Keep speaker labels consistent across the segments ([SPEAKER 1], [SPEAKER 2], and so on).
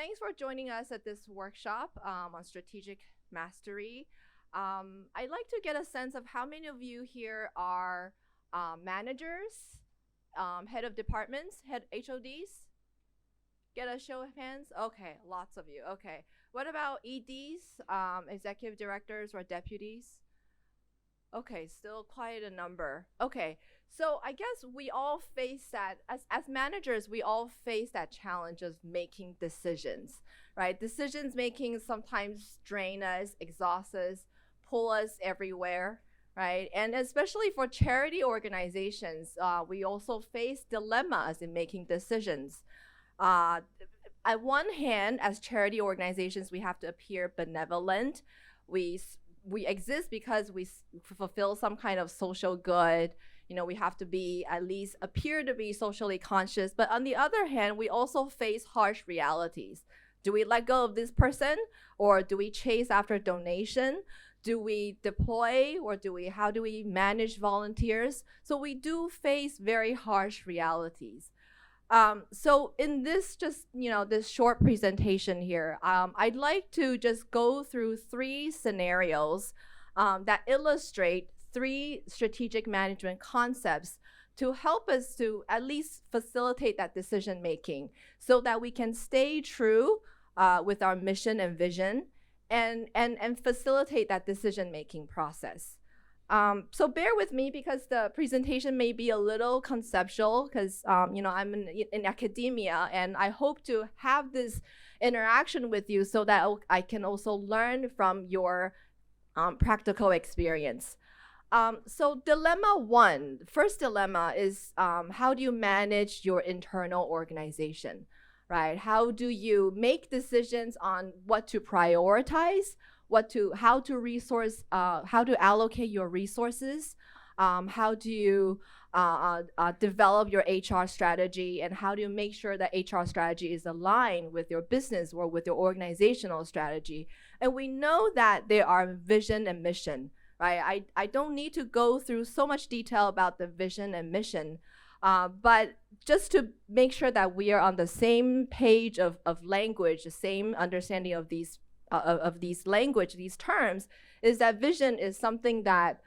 [SPEAKER 1] thanks for joining us at this workshop on strategic mastery. I'd like to get a sense of how many of you here are managers, head of departments, head HODs? Get a show of hands? Okay, lots of you. Okay. What about EDs, executive directors or deputies? Okay, still quite a number. Okay, so I guess we all face that, as managers, we all face that challenge of making decisions, right? Decisions making sometimes drain us, exhaust us, pull us everywhere, right? And especially for charity organizations, we also face dilemmas in making decisions. At one hand, as charity organizations, we have to appear benevolent. We exist because we fulfill some kind of social good. You know, we have to be, at least appear to be socially conscious. But on the other hand, we also face harsh realities. Do we let go of this person, or do we chase after donation? Do we deploy, or how do we manage volunteers? So we do face very harsh realities. So in this this short presentation here, I'd like to just go through 3 scenarios that illustrate 3 strategic management concepts to help us to at least facilitate that decision making so that we can stay true with our mission and vision and facilitate that decision making process. So bear with me because the presentation may be a little conceptual because I'm in academia, and I hope to have this interaction with you so that I can also learn from your practical experience. So dilemma 1, first dilemma is how do you manage your internal organization, right? How do you make decisions on what to prioritize, how to allocate your resources, how do you develop your HR strategy, and how do you make sure that HR strategy is aligned with your business or with your organizational strategy? And we know that there are vision and mission, right? I don't need to go through so much detail about the vision and mission, but just to make sure that we are on the same page of language, the same understanding of these language, these terms, is that vision is something that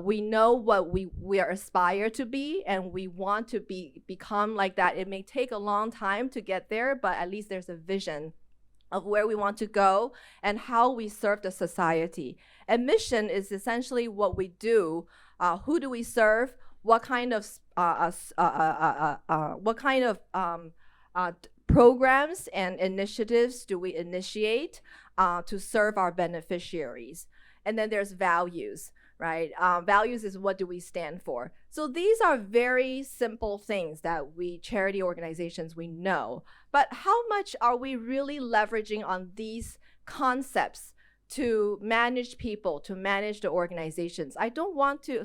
[SPEAKER 1] we know what we are aspire to be, and we want to become like that. It may take a long time to get there, but at least there's a vision of where we want to go and how we serve the society. And mission is essentially what we do. Who do we serve? What kind of programs and initiatives do we initiate to serve our beneficiaries? And then there's values, right? Values is what do we stand for? So these are very simple things that we charity organizations, we know. But how much are we really leveraging on these concepts to manage people, to manage the organizations? I want to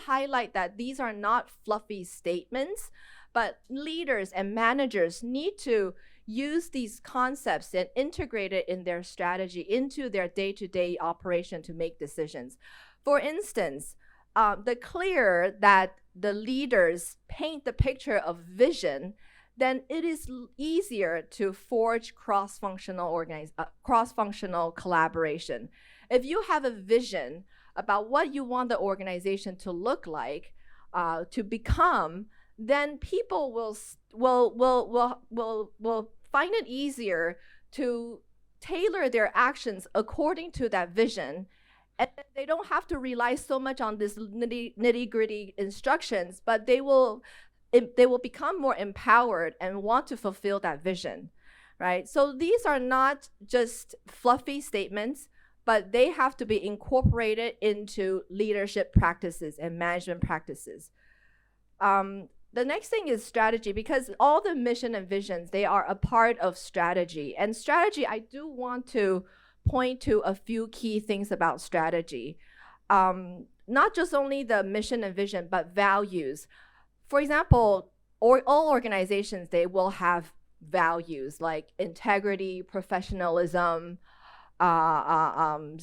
[SPEAKER 1] highlight that these are not fluffy statements, but leaders and managers need to use these concepts and integrate it in their strategy, into their day-to-day operation to make decisions. For instance, the clearer that the leaders paint the picture of vision, then it is easier to forge cross-functional collaboration. If you have a vision about what you want the organization to look like, to become, then people will find it easier to tailor their actions according to that vision, and they don't have to rely so much on this nitty-gritty instructions, but they will become more empowered and want to fulfill that vision, right? So these are not just fluffy statements, but they have to be incorporated into leadership practices and management practices. The next thing is strategy, because all the mission and visions, they are a part of strategy. And strategy, I do want to point to a few key things about strategy. Not just only the mission and vision, but values. For example, all organizations, they will have values like integrity, professionalism, helping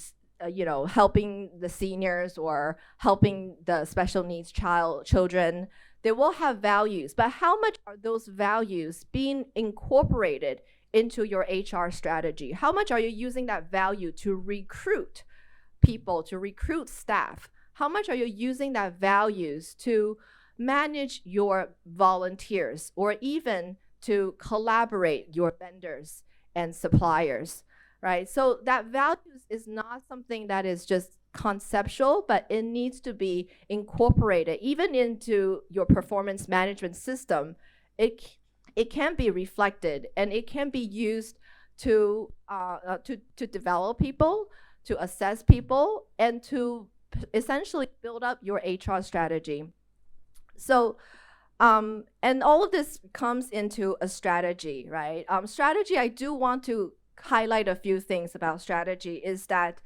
[SPEAKER 1] the seniors or helping the special needs children. They will have values, but how much are those values being incorporated into your HR strategy? How much are you using that value to recruit people, to recruit staff? How much are you using that values to manage your volunteers, or even to collaborate your vendors and suppliers, right? So that values is not something that is just conceptual, but it needs to be incorporated even into your performance management system. It can be reflected, and it can be used to develop people, to assess people, and to essentially build up your HR strategy. So, and all of this comes into a strategy, right? Strategy, I do want to highlight a few things about strategy, is that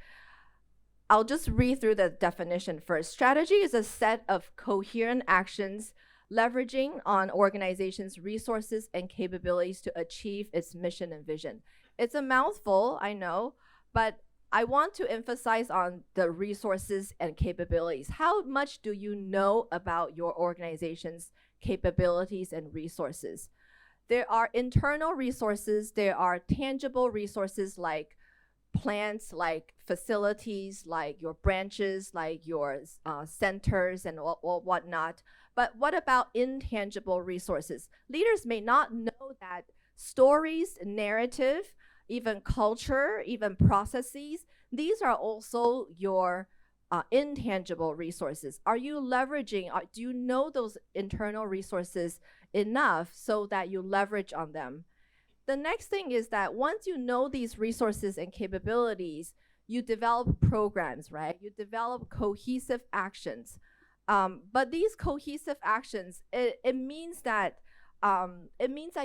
[SPEAKER 1] I'll just read through the definition first. Strategy is a set of coherent actions leveraging on organizations' resources and capabilities to achieve its mission and vision. It's a mouthful, I know, but I want to emphasize on the resources and capabilities. How much do you know about your organization's capabilities and resources? There are internal resources, there are tangible resources like plants, like facilities, like your branches, like your centers and whatnot. But what about intangible resources? Leaders may not know that stories, narrative, even culture, even processes, these are also your intangible resources. Are you leveraging, do you know those internal resources enough so that you leverage on them? The next thing is that once you know these resources and capabilities, you develop programs, right? You develop cohesive actions. But these cohesive actions, it means that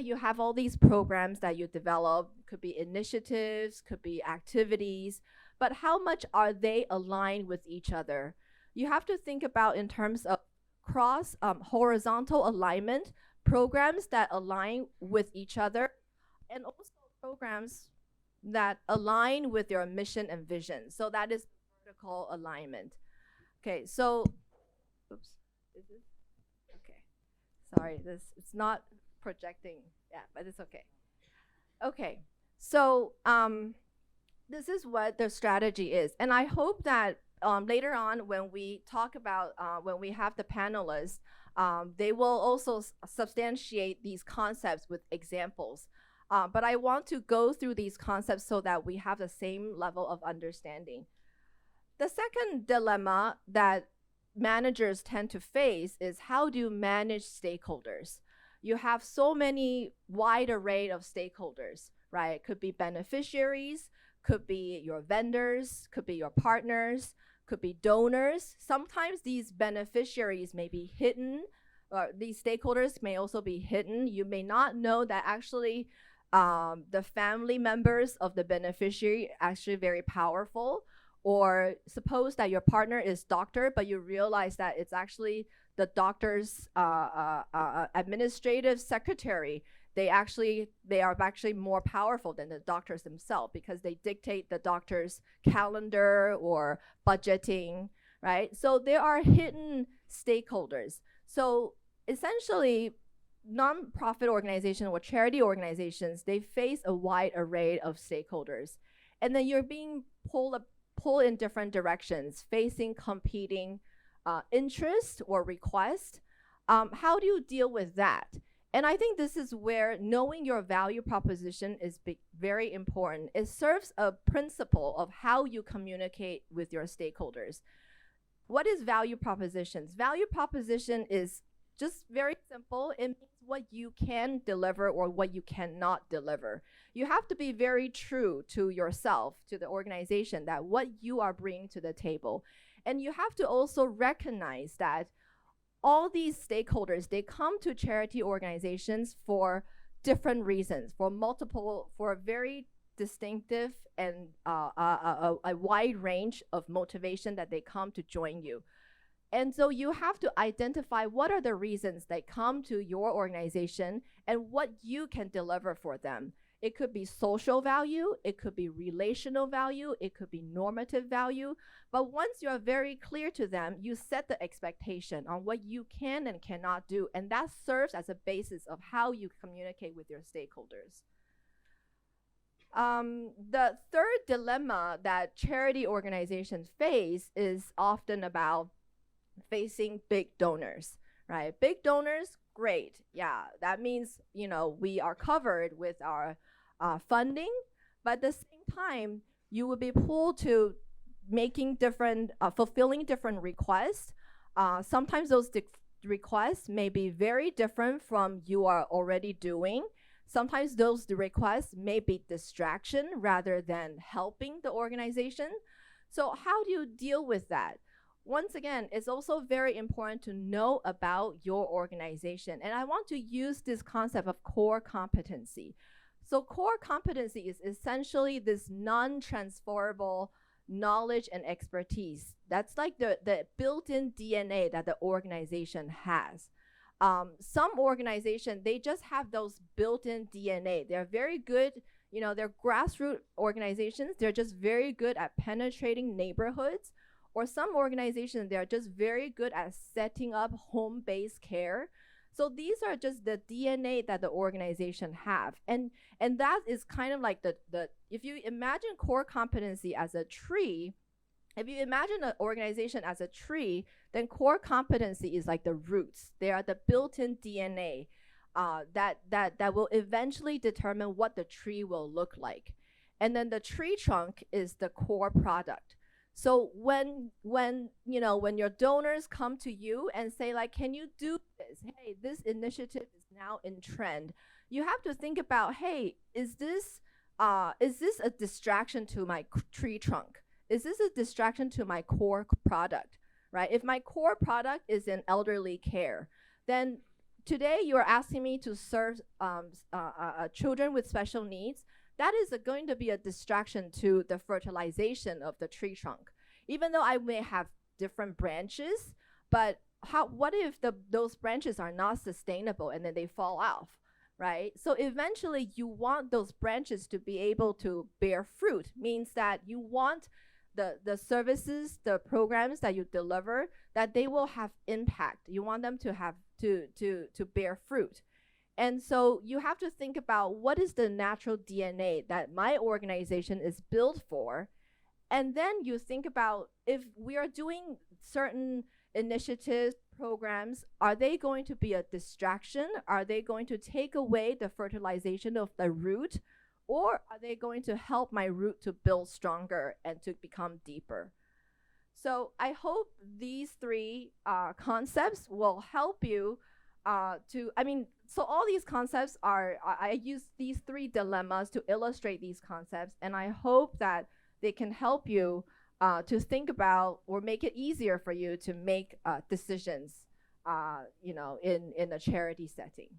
[SPEAKER 1] you have all these programs that you develop, could be initiatives, could be activities, but how much are they aligned with each other? You have to think about in terms of cross horizontal alignment, programs that align with each other, and also programs that align with your mission and vision. So that is vertical alignment. Okay, so, oops, is this? Okay, sorry, it's not projecting, yeah, but it's okay. Okay, so this is what the strategy is. And I hope that later on when we talk about, when we have the panelists, they will also substantiate these concepts with examples. But I want to go through these concepts so that we have the same level of understanding. The second dilemma that managers tend to face is how do you manage stakeholders? You have so many wide array of stakeholders, right? It could be beneficiaries, could be your vendors, could be your partners, could be donors. Sometimes these beneficiaries may be hidden, or these stakeholders may also be hidden. You may not know that actually the family members of the beneficiary actually very powerful, or suppose that your partner is doctor, but you realize that it's actually the doctor's administrative secretary. They are actually more powerful than the doctors themselves because they dictate the doctor's calendar or budgeting, right? So there are hidden stakeholders. So essentially, nonprofit organizations or charity organizations, they face a wide array of stakeholders. And then you're being pulled in different directions, facing competing interests or requests. How do you deal with that? And I think this is where knowing your value proposition is very important. It serves a principle of how you communicate with your stakeholders. What is value propositions? Value proposition is just very simple. It means what you can deliver or what you cannot deliver. You have to be very true to yourself, to the organization, that what you are bringing to the table. And you have to also recognize that all these stakeholders, they come to charity organizations for different reasons, for a very distinctive and a wide range of motivation that they come to join you. And so you have to identify what are the reasons they come to your organization and what you can deliver for them. It could be social value, it could be relational value, it could be normative value. But once you're very clear to them, you set the expectation on what you can and cannot do. And that serves as a basis of how you communicate with your stakeholders. The third dilemma that charity organizations face is often about facing big donors, right? Big donors, great. Yeah, that means, we are covered with our funding, but at the same time, you will be pulled to making different, fulfilling different requests. Sometimes those requests may be very different from you are already doing. Sometimes those requests may be distraction rather than helping the organization. So how do you deal with that? Once again, it's also very important to know about your organization. And I want to use this concept of core competency. So core competency is essentially this non-transferable knowledge and expertise. That's like the built-in DNA that the organization has. Some organization, they just have those built-in DNA. They're very good, they're grassroots organizations. They're just very good at penetrating neighborhoods. Or some organizations, they're just very good at setting up home-based care. So these are just the DNA that the organization have. And that is kind of like the if you imagine core competency as a tree, if you imagine an organization as a tree, then core competency is like the roots. They are the built-in DNA that will eventually determine what the tree will look like. And then the tree trunk is the core product. So when your donors come to you and say like, can you do this? Hey, this initiative is now in trend. You have to think about, hey, is this a distraction to my tree trunk? Is this a distraction to my core product, right? If my core product is in elderly care, then today you are asking me to serve children with special needs. That is going to be a distraction to the fertilization of the tree trunk. Even though I may have different branches, but what if those branches are not sustainable and then they fall off, right? So eventually you want those branches to be able to bear fruit, means that you want the services, the programs that you deliver, that they will have impact. You want them to have to bear fruit. And so you have to think about what is the natural DNA that my organization is built for. And then you think about if we are doing certain initiatives, programs, are they going to be a distraction? Are they going to take away the fertilization of the root? Or are they going to help my root to build stronger and to become deeper? So I hope these three concepts will help you so all these concepts are, I use these three dilemmas to illustrate these concepts, and I hope that they can help you to think about or make it easier for you to make decisions, in a charity setting.